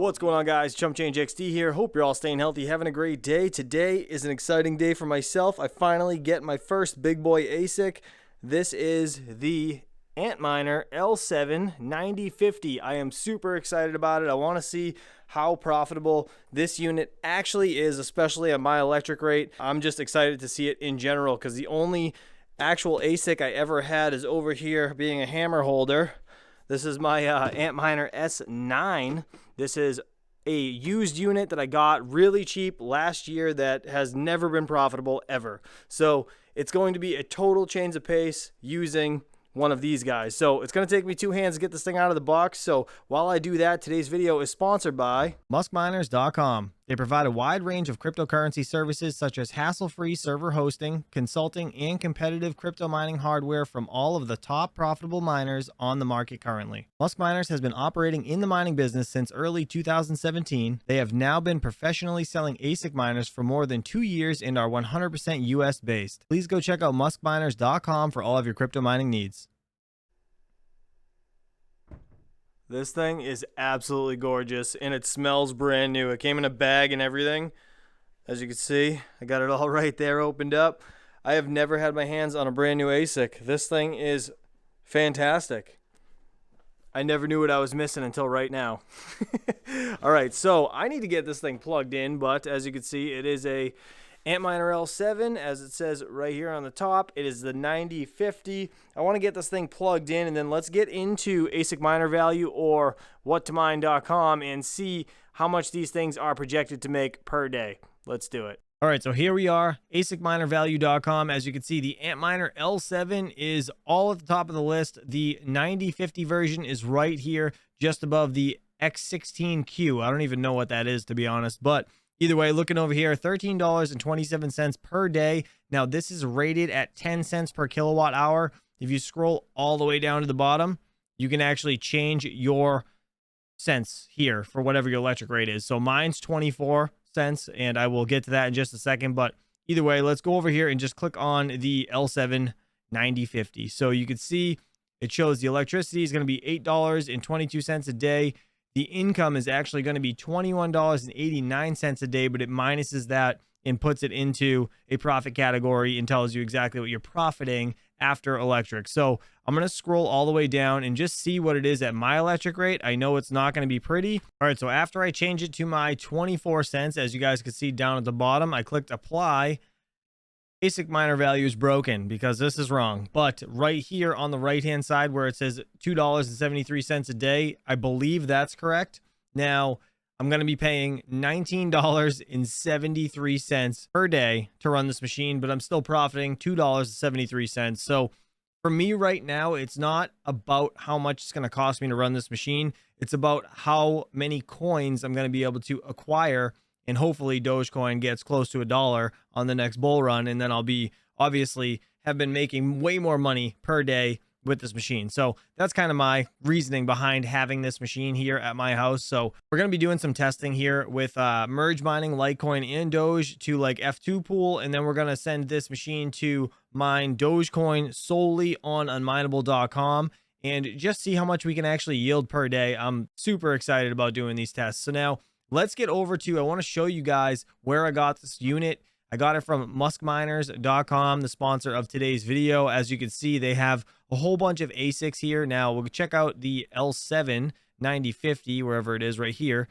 What's going on, guys? Chump Change XD here. Hope you're all staying healthy, having a great day. Today is an exciting day for myself. I finally get my first big boy ASIC. This is the Antminer L7 9050. I am super excited about it. I want to see how profitable this unit actually is, especially at my electric rate. I'm just excited to see it in general because the only actual ASIC I ever had is over here being a hammer holder. This is my Antminer S9. This is a used unit that I got really cheap last year that has never been profitable ever. So it's going to be a total change of pace using one of these guys. So it's going to take me two hands to get this thing out of the box. So while I do that, today's video is sponsored by MUSKminers.com. They provide a wide range of cryptocurrency services such as hassle-free server hosting, consulting, and competitive crypto mining hardware from all of the top profitable miners on the market currently. Musk Miners has been operating in the mining business since early 2017. They have now been professionally selling ASIC miners for more than 2 years and are 100% US based. Please go check out MUSKminers.com for all of your crypto mining needs. This thing is absolutely gorgeous, and it smells brand new. It came in a bag and everything. As you can see, I got it all right there opened up. I have never had my hands on a brand new ASIC. This thing is fantastic. I never knew what I was missing until right now. All right, so I need to get this thing plugged in, but as you can see, it is a Antminer L7, as it says right here on the top. It is the 9050. I want to get this thing plugged in, and then let's get into ASIC miner value or whattomine.com and see how much these things are projected to make per day. Let's do it. All right, so here we are, ASICminervalue.com. As you can see, the Antminer L7 is all at the top of the list. The 9050 version is right here, just above the X16Q. I don't even know what that is, to be honest, but either way, looking over here, $13.27 per day. Now, this is rated at 10 cents per kilowatt hour. If you scroll all the way down to the bottom, you can actually change your cents here for whatever your electric rate is. So mine's 24 cents, and I will get to that in just a second. But either way, let's go over here and just click on the L7 9050. So you can see it shows the electricity is going to be $8.22 a day. The income is actually going to be $21.89 a day, but it minuses that and puts it into a profit category and tells you exactly what you're profiting after electric. So I'm going to scroll all the way down and just see what it is at my electric rate. I know it's not going to be pretty. All right, so after I change it to my 24 cents, as you guys can see down at the bottom, I clicked apply. ASIC miner value is broken because this is wrong. But right here on the right hand side where it says $2.73 a day, I believe that's correct. Now I'm going to be paying $19.73 per day to run this machine, but I'm still profiting $2.73. So for me right now, it's not about how much it's going to cost me to run this machine. It's about how many coins I'm going to be able to acquire. And hopefully Dogecoin gets close to $1 on the next bull run. And then I'll be obviously have been making way more money per day with this machine. So that's kind of my reasoning behind having this machine here at my house. So we're going to be doing some testing here with merge mining Litecoin and Doge to like F2 pool. And then we're going to send this machine to mine Dogecoin solely on unminable.com and just see how much we can actually yield per day. I'm super excited about doing these tests. So now let's get over to, I want to show you guys where I got this unit. I got it from MUSKminers.com, the sponsor of today's video. As you can see, they have a whole bunch of ASICs here. Now we'll check out the L7 9050, wherever it is right here.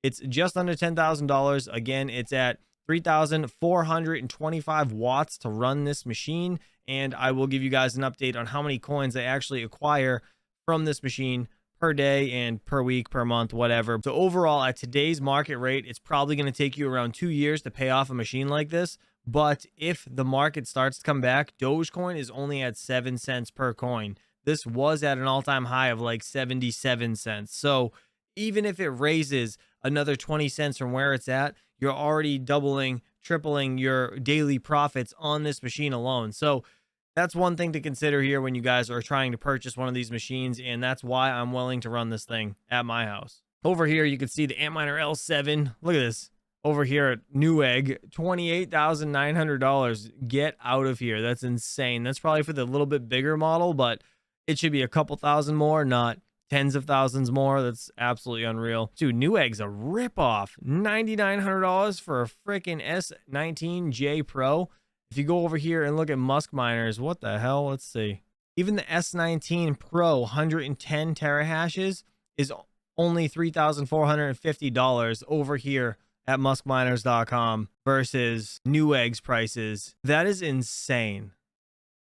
It's just under $10,000. Again, it's at 3,425 watts to run this machine. And I will give you guys an update on how many coins I actually acquire from this machine per day and per week, per month, whatever. So overall, at today's market rate, it's probably going to take you around 2 years to pay off a machine like this. But if the market starts to come back, Dogecoin is only at 7 cents per coin. This was at an all-time high of like 77 cents. So even if it raises another 20 cents from where it's at, you're already doubling, tripling your daily profits on this machine alone. So that's one thing to consider here when you guys are trying to purchase one of these machines, and that's why I'm willing to run this thing at my house. Over here, you can see the Antminer L7. Look at this. Over here at Newegg, $28,900. Get out of here. That's insane. That's probably for the little bit bigger model, but it should be a couple thousand more, not tens of thousands more. That's absolutely unreal. Dude, Newegg's a ripoff. $9,900 for a freaking S19J Pro. If you go over here and look at MUSK miners, what the hell? Let's see. Even the S19 Pro 110 terahashes is only $3,450 over here at muskminers.com versus Newegg's prices. That is insane.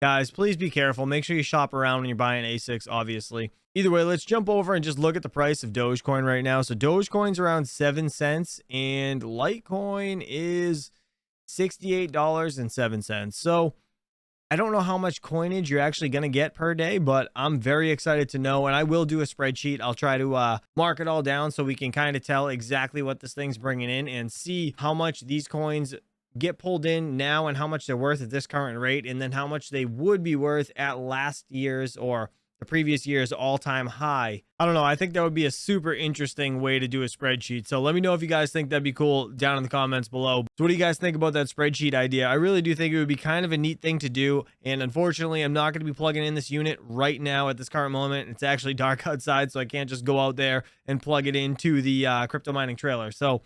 Guys, please be careful. Make sure you shop around when you're buying ASICs, obviously. Either way, let's jump over and just look at the price of Dogecoin right now. So Dogecoin's around 7 cents and Litecoin is $68.07. So I don't know how much coinage you're actually going to get per day, but I'm very excited to know. And I will do a spreadsheet. I'll try to mark it all down so we can kind of tell exactly what this thing's bringing in and see how much these coins get pulled in now and how much they're worth at this current rate, and then how much they would be worth at last year's or the previous year's all-time high. I don't know. I think that would be a super interesting way to do a spreadsheet. So let me know if you guys think that'd be cool down in the comments below. So what do you guys think about that spreadsheet idea? I really do think it would be kind of a neat thing to do. And unfortunately, I'm not going to be plugging in this unit right now at this current moment. It's actually dark outside, so I can't just go out there and plug it into the crypto mining trailer. So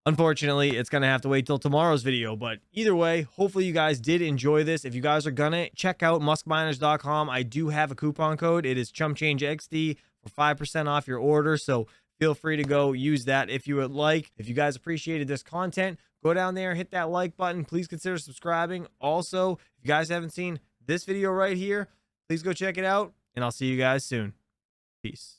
unfortunately, it's going to have to wait till tomorrow's video. But either way, hopefully you guys did enjoy this. If you guys are going to check out muskminers.com, I do have a coupon code. It is ChumpChangeXD for 5% off your order. So feel free to go use that if you would like. If you guys appreciated this content, go down there, hit that like button. Please consider subscribing. Also, if you guys haven't seen this video right here, please go check it out. And I'll see you guys soon. Peace.